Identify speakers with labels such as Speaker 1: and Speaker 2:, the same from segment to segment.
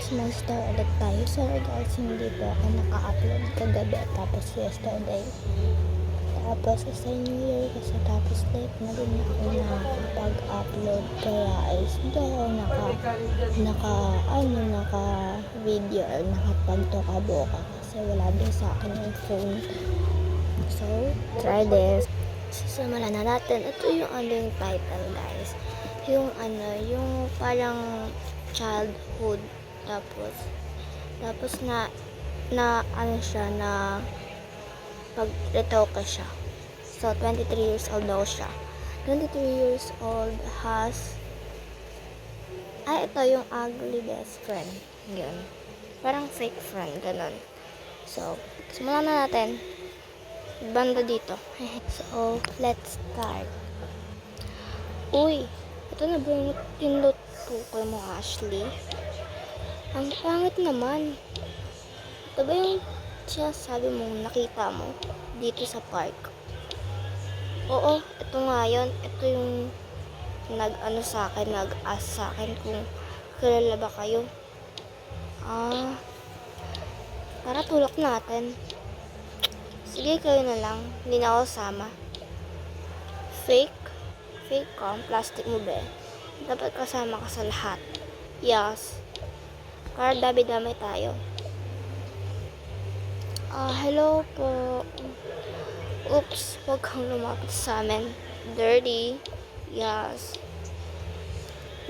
Speaker 1: guys, mag-start ulit tayo. Sorry guys, hindi po ako naka-upload kagabi tapos yesterday. Tapos sa New Year kasi tapos late na din ako nakapag-upload. Kaya is hindi ako naka video or nakapagtoka-boka kasi wala din sa akin yung phone. So, try this. Simulan na natin. Ito yung yung title guys. Yung parang childhood, tapos na siya na pag-retoke siya. So 23 years old daw siya. 23 years old ito yung ugly best friend, yun, parang fake friend, ganun. So simulan na natin. Banda dito. So let's start. Uy, ito na ba yung tinutukoy mo, Ashley? Ang pangit naman. Ito ba yung sabi mong nakita mo dito sa park? Oo, ito nga yun. Ito yung nag-ask sa akin kung kilala ba kayo. Tara, tulak natin. Sige, kayo na lang. Hindi na ako sama. Fake ka, plastic mo ba? Dapat kasama ka sa lahat. Yes. Para dami-dami tayo. Hello po. Oops, huwag kang lumapit sa amin. Dirty. Yes.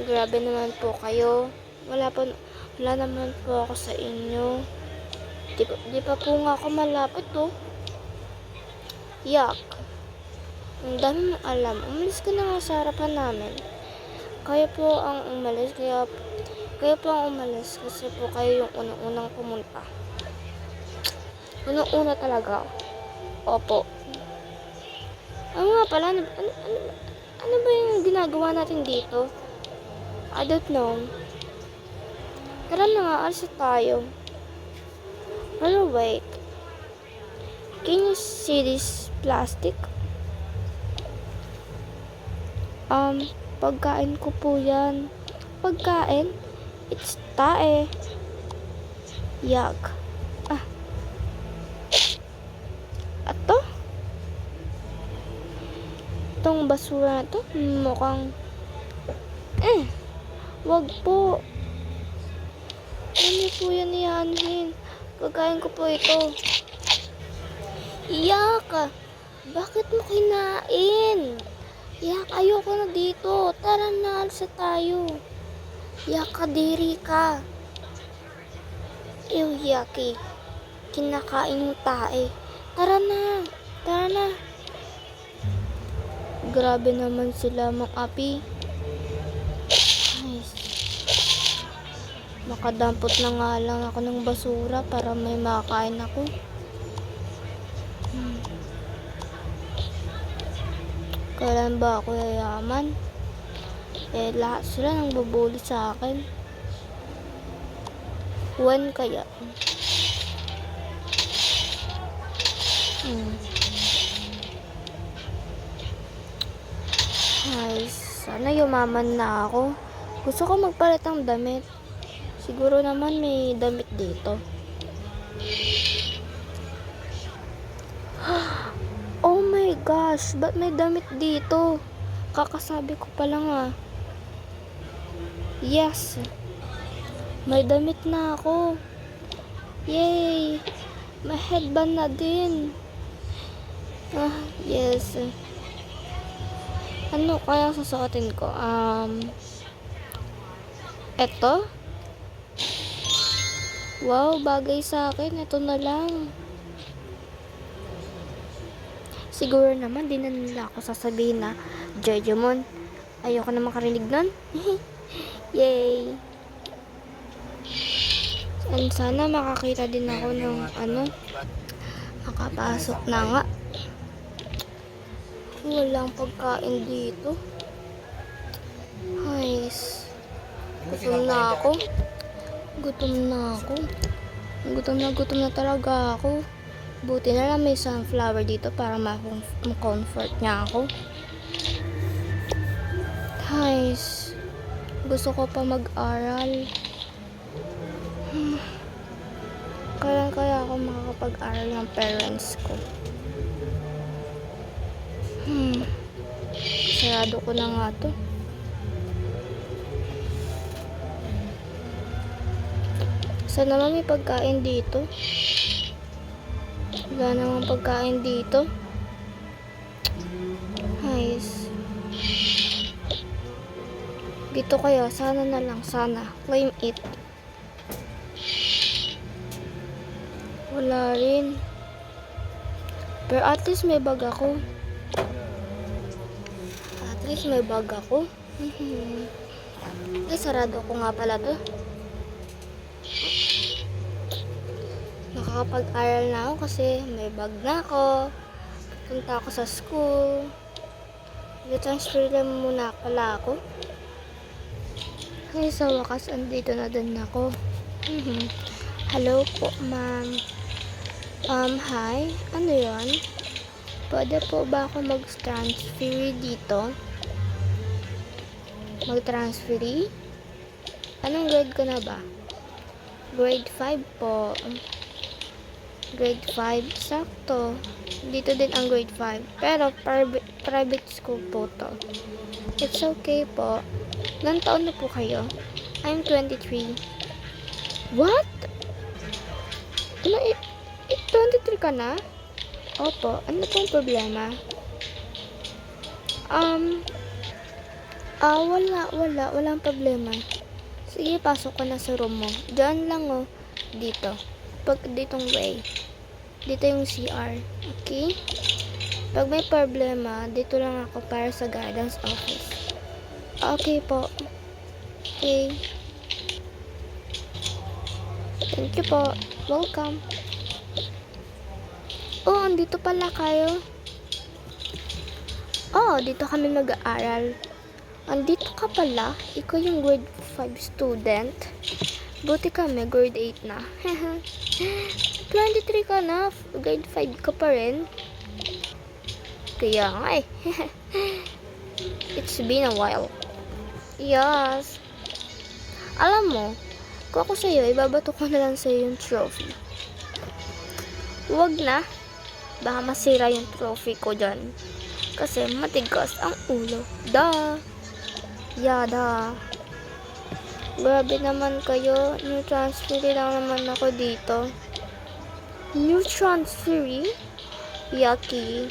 Speaker 1: Grabe naman po kayo. Wala naman po ako sa inyo. Di pa po nga ako malapit to. Yuck. Ang dami mong alam. Umalis ka na nga sa harapan namin. Kayo po ang umalis kasi po kayo yung unang-unang pumunta. Unang-una talaga. Opo. Ano nga pala? Ano ba yung ginagawa natin dito? I don't know. Tara na nga, alis tayo. Pero wait. Can you see this plastic? Pagkain ko po yan. Pagkain? It's tae. Yuck. Ato? Itong basura na to, mukhang wag po. Ano po yan iyanin? Pagkain ko po ito. Yuck! Bakit mo kinain? Yak, ayoko na dito. Tara na, alsa tayo. Yak, kadiri ka. Ew, yaki. Kinakain mo tae. Tara na. Grabe naman sila, mga api. Nice. Makadampot na nga lang ako ng basura para may makain ako. Kailan ba ako yayaman? Lahat sila nang babuli sa akin. When kaya? Ay, sana yumaman na ako. Gusto ko magpalit ng damit. Siguro naman may damit dito. Oh my gosh, ba't may damit dito? Kakasabi ko pa lang Yes. May damit na ako. Yay! May headband na din. Yes. Ano kaya susuotin ko? Eto? Wow, bagay sa akin. Ito na lang. Siguro naman, di na nila ako sasabihin na Jejemon. Ayoko na makarinig nun. Yay! And sana makakita din ako ng makapasok na nga. Walang pagkain dito. Guys, gutom na ako. Gutom na talaga ako. Buti na lang may sunflower dito para ma-comfort niya ako. Guys, gusto ko pa mag-aral. Kailan kaya ako makakapag-aral ng parents ko? Sarado ko na nga to. Sana naman may pagkain dito. Wala namang pagkain dito. Nice. Dito kaya, sana na lang, sana. Claim it. Wala rin. Pero at least may bag ako. At least may bag ako. Ay, sarado ko nga pala to. Nakakapag-aral na ako kasi may bag na ako. Punta ako sa school. I-transfer lang muna pala ako. Ay, sa wakas, andito na din ako. Hello po, ma'am. Hi. Ano yun? Pwede po ba ako mag-transfer dito? Mag-transfer? Anong grade ko na ba? Grade 5 po. Grade 5. Sakto. Dito din ang grade 5. Pero private school po to. It's okay po. Ilang taon na po kayo? I'm 23. What? Ano, 23 ka na? Opo. Ano pong problema? Walang problema. Sige, pasok ka na sa room mo. Diyan lang, oh. Dito. Ditong way. Dito yung CR. Okay? Pag may problema, dito lang ako para sa guidance office. Okay po. Okay. Thank you po. Welcome. Oh, andito pala kayo. Oh, dito kami nag-aaral. Andito ka pala. Ikaw yung grade 5 student. Buti kami, grade 8 na. 23 ka na. Grade 5 ka pa rin. Kaya nga eh. It's been a while. Yes. Alam mo, kung ako sa'yo, ibabato ko na lang sa'yo yung trophy. Huwag na. Baka masira yung trophy ko dyan. Kasi matigas ang ulo. Da. Yada. Grabe naman kayo. New transfer lang naman ako dito. New transfer? Yucky.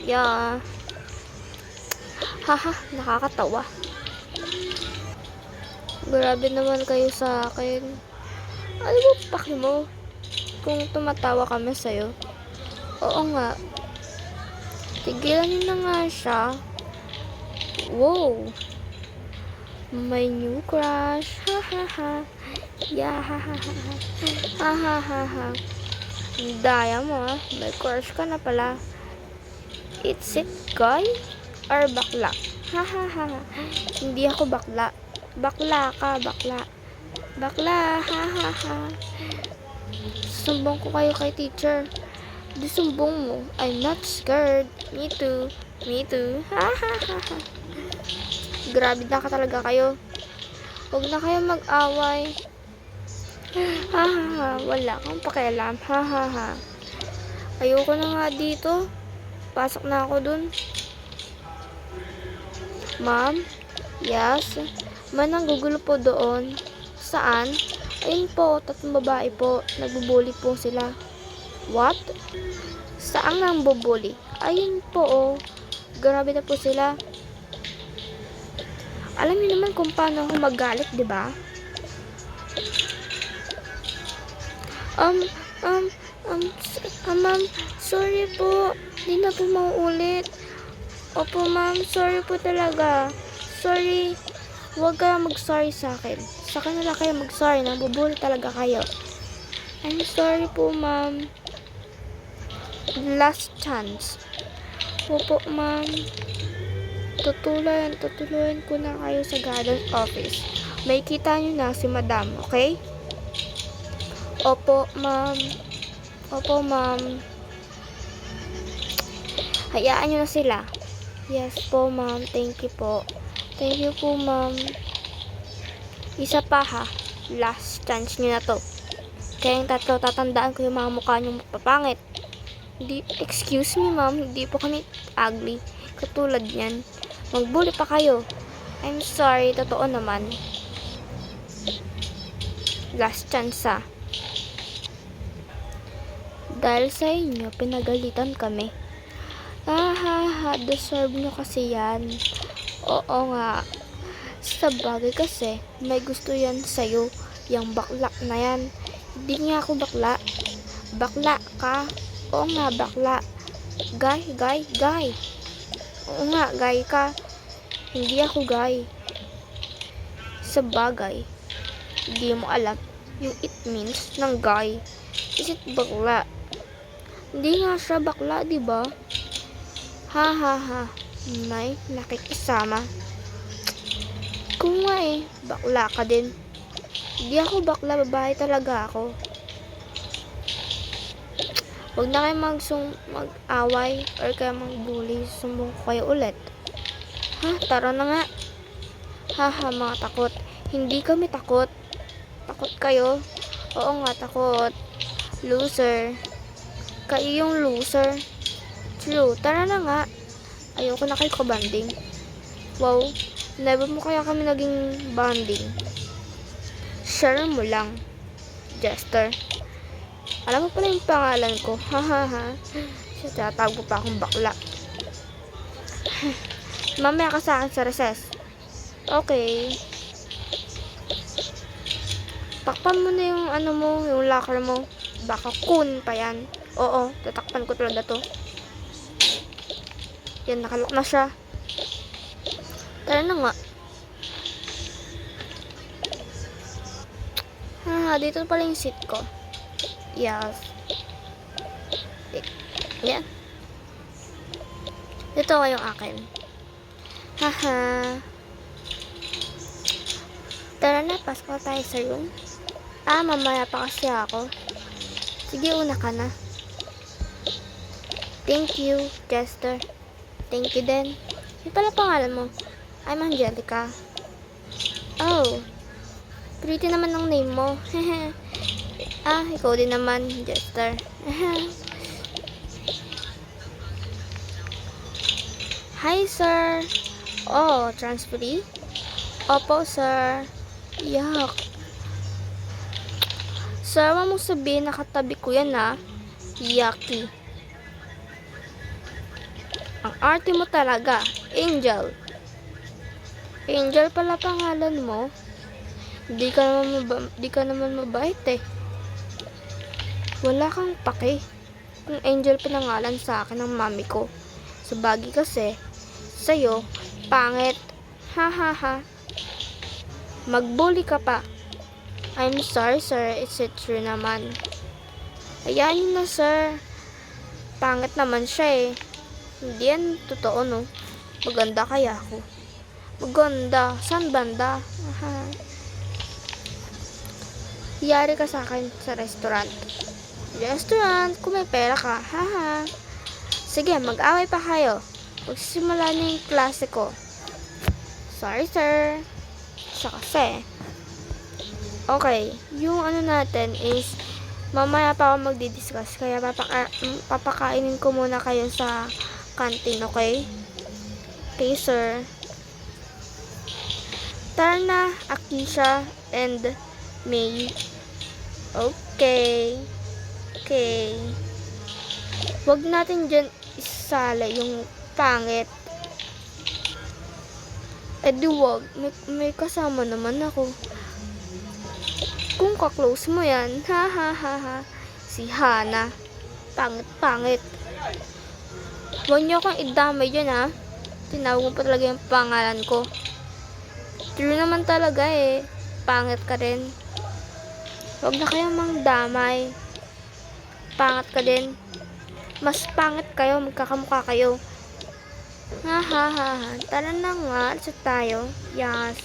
Speaker 1: Yeah. Haha, nakakatawa. Grabe naman kayo sa akin. Ano ba paki mo? Kung tumatawa kami sa'yo. Oo nga. Tigilan niyo na nga siya. Wow. My new crush. Ha ha ha. Yeah ha ha ha. Ha ha ha ha. Daya mo ah. May crush ka na pala. It's it guy? Or bakla? Ha ha ha. Hindi ako bakla. Bakla ka, bakla. Bakla, ha ha ha. Sumbong ko kayo kay teacher. Di sumbong mo. I'm not scared. Me too. Me too. Ha ha ha ha. Grabe na ka talaga kayo. Huwag na kayo mag-away. Ha ha ha. Wala kang pakialam. Ha ha ha. Ayoko na nga dito. Pasok na ako dun. Ma'am? Yes? Man, gugulo po doon. Saan? Ayun po, tatlong babae po. Nagbubuli po sila. What? Saan nang bubuli? Ayun po, oh. Grabe na po sila. Alam niyo naman kung paano ako magalit, di ba? Ma'am, sorry po. Di na po mauulit. Opo, ma'am, sorry po talaga. Sorry. Huwag ka mag-sorry sa akin. Sa kanila kayo mag-sorry. Nabubuli talaga kayo. I'm sorry po, ma'am. Last chance. Opo, ma'am. Tutuluyan ko na kayo sa guidance office. May kita nyo na si madam, okay? Opo, ma'am. Opo, ma'am. Hayaan nyo na sila. Yes po, ma'am. Thank you po. Thank you po, ma'am. Isa pa ha. Last chance nyo na to. Kayong tatlo, tatandaan ko yung mga mukha niyong mapapangit. Hindi, excuse me ma'am, hindi po kami ugly. Katulad niyan. Magbully pa kayo. I'm sorry, totoo naman. Last chance ah. Dahil sa inyo, pinagalitan kami. Deserve nyo kasi yan. Oo nga. Sa bagay kasi, may gusto yan sa'yo. Yang bakla na yan. Hindi nga ako bakla. Bakla ka. Oo nga, bakla. Guy. Oo nga, guy ka. Hindi ako guy. Sa bagay, hindi mo alam yung it means ng guy. Is it bakla? Hindi nga siya bakla, diba? May nakikisama. Kung nga bakla ka din. Hindi ako bakla, babae talaga ako. Huwag na kayo mag-away or kaya mag-bully. Sumbong ko kayo ulit. Tara na nga. Mga takot. Hindi kami takot. Takot kayo? Oo nga, takot. Loser. Kayo yung loser. True. Tara na nga. Ayoko na kayo kabanding. Wow. Never mo kaya kami naging bonding. Share mo lang. Jester. Alam mo pala yung pangalan ko. Siya, tatawag mo pa akong bakla. Mamaya ka sa akin sa recess. Okay. Takpan mo na yung yung locker mo. Baka kun pa yan. Oo, tatakpan ko talaga to. Yan, nakalok na siya. Tara na nga. Dito pala yung seat ko. Yes. Yan. Dito yung akin. Tara na, pasok na tayo sa room. Mamaya pa kasi ako. Sige, una ka na. Thank you, Jester. Thank you din. Yung pala pangalan mo? I'm Angelica. Oh, pretty naman ang name mo. Ikaw din naman, Jester. Hi, sir. Oh, transferee? Opo, sir. Yak. Sir, wag mong sabihin nakatabi ko yan, Yucky. Ang arte mo talaga. Angel. Angel pala pangalan mo. Di ka naman mabait Wala kang pake. Kung Angel pinangalan sa akin ng mami ko. Sa bagay kasi, sa'yo, pangit. Magbully ka pa. I'm sorry, sir. It's true naman. Hayaan niyo na, sir. Pangit naman siya Hindi yan totoo, no? Maganda kaya ako. Maganda. San banda? Hiyari ka sa akin sa restaurant. Restaurant? Kung may pera ka. Sige, mag-away pa kayo. Magsisimula na yung klase ko. Sorry, sir. Siya kasi. Okay. Yung natin is mamaya pa ako magdi-discuss. Kaya papakainin ko muna kayo sa canteen, okay? Okay, sir. Tara na, Akisha and May. Okay. Huwag natin dyan isala yung pangit. Wag. May kasama naman ako. Kung ka-close mo yan. Si Hana. Pangit. Huwag niyo akong idamay dyan, Tinawag mo pa talaga yung pangalan ko. True naman talaga Pangit ka rin. Huwag na kayong mangdamay. Pangit ka din. Mas pangit kayo, magkakamukha kayo. Tara na nga, sa tayo. Yes.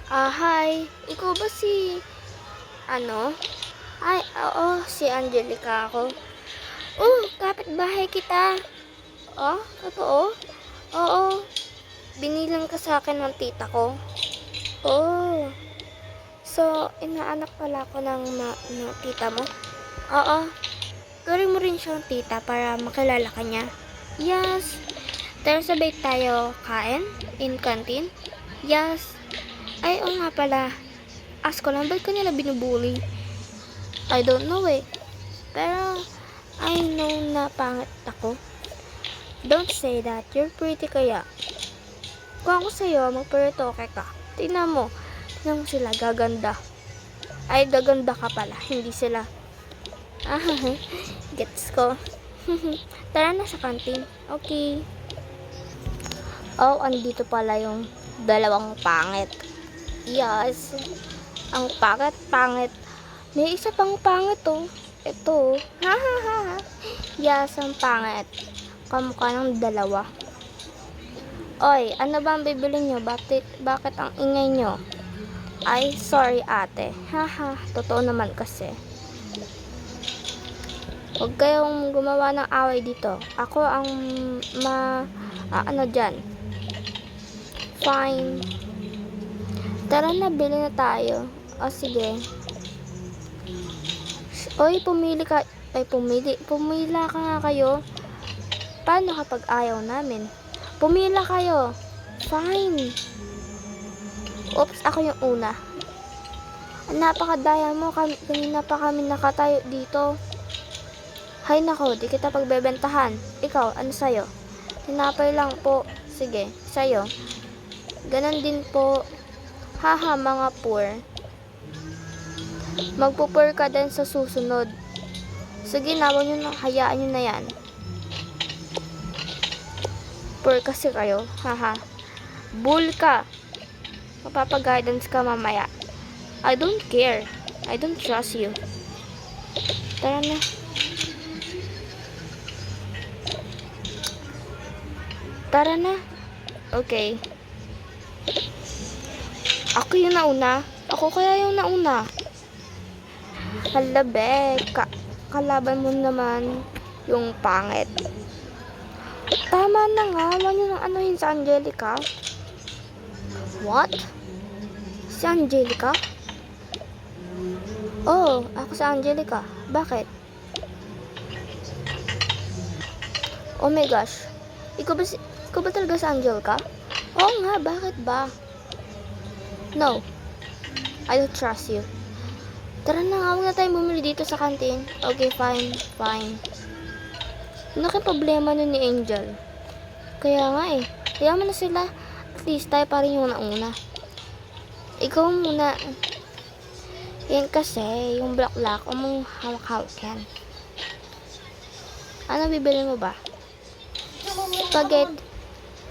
Speaker 1: Hi. Ikaw ba si oo, si Angelica ako. Kapitbahay kita. Totoo? Oo. Binilang ka sa akin ng tita ko. So, inaanak pala ako ng tita mo? Oo. Gawin mo rin siyang tita para makilala ka niya. Yes. Tara sabay tayo kain? In canteen? Yes. Ay, oo nga pala. Ask ko lang, ba't ka nila binubuli? I don't know eh. Pero, I know na pangit ako. Don't say that. You're pretty kaya. Kung ako sa'yo, magperitoke ka. Tingnan mo sila, gaganda. Ay, gaganda ka pala, hindi sila. Ah, gets ko. Tara na sa kantin. Okay. Oh, andito pala yung dalawang pangit. Yes. Ang pangit. May isa pang pangit oh. Ito. Ha. Yes, ang pangit. Kamukha ng dalawa. Oy, ano ba ang bibili nyo? Bakit ang ingay nyo? Ay, sorry ate. Haha, totoo naman kasi. Huwag kayong gumawa ng away dito. Ako ang ano dyan. Fine. Tara na, bili na tayo. O sige. Oy, pumili ka. Ay, pumila ka nga kayo. Paano kapag ayaw namin? Pumila kayo. Fine. Oops, ako yung una. Napakadaya mo. Kanina pa kami nakatayo dito. Hay nako, di kita pagbebentahan. Ikaw, ano sa'yo? Tinapay lang po. Sige, sa'yo. Ganon din po. Haha, mga poor. Magpupur ka din sa susunod. Sige na, hayaan nyo na yan. Poor kasi kayo. Haha. Bull ka. Mapapag-guidance ka mamaya. I don't care. I don't trust you. Tara na. Tara na. Okay. Ako yung nauna. Ako kaya yung nauna. Hala, be. Kalaban mo naman yung pangit. Tama na nga. Huwag nyo nang anuhin sa Angelica. What? Si Angelica? Oh, ako sa Angelica. Bakit? Oh my gosh. Ikaw ba talaga sa Angelica? Oo nga, bakit ba? No. I don't trust you. Tara na nga, huwag na tayong bumili dito sa kantin. Okay, fine. Ano kaya problema nun ni Angel? Kaya nga eh. Kaya mo na sila. At least tayo pa rin yung nauna. Ikaw muna. Yan kasi, yung black o mong hawak-hawak yan. Ano bibili mo ba?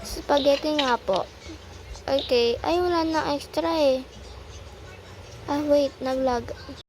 Speaker 1: Spaghetti nga po. Okay. Ay, wala na extra eh. Ah, wait. Nag-lag.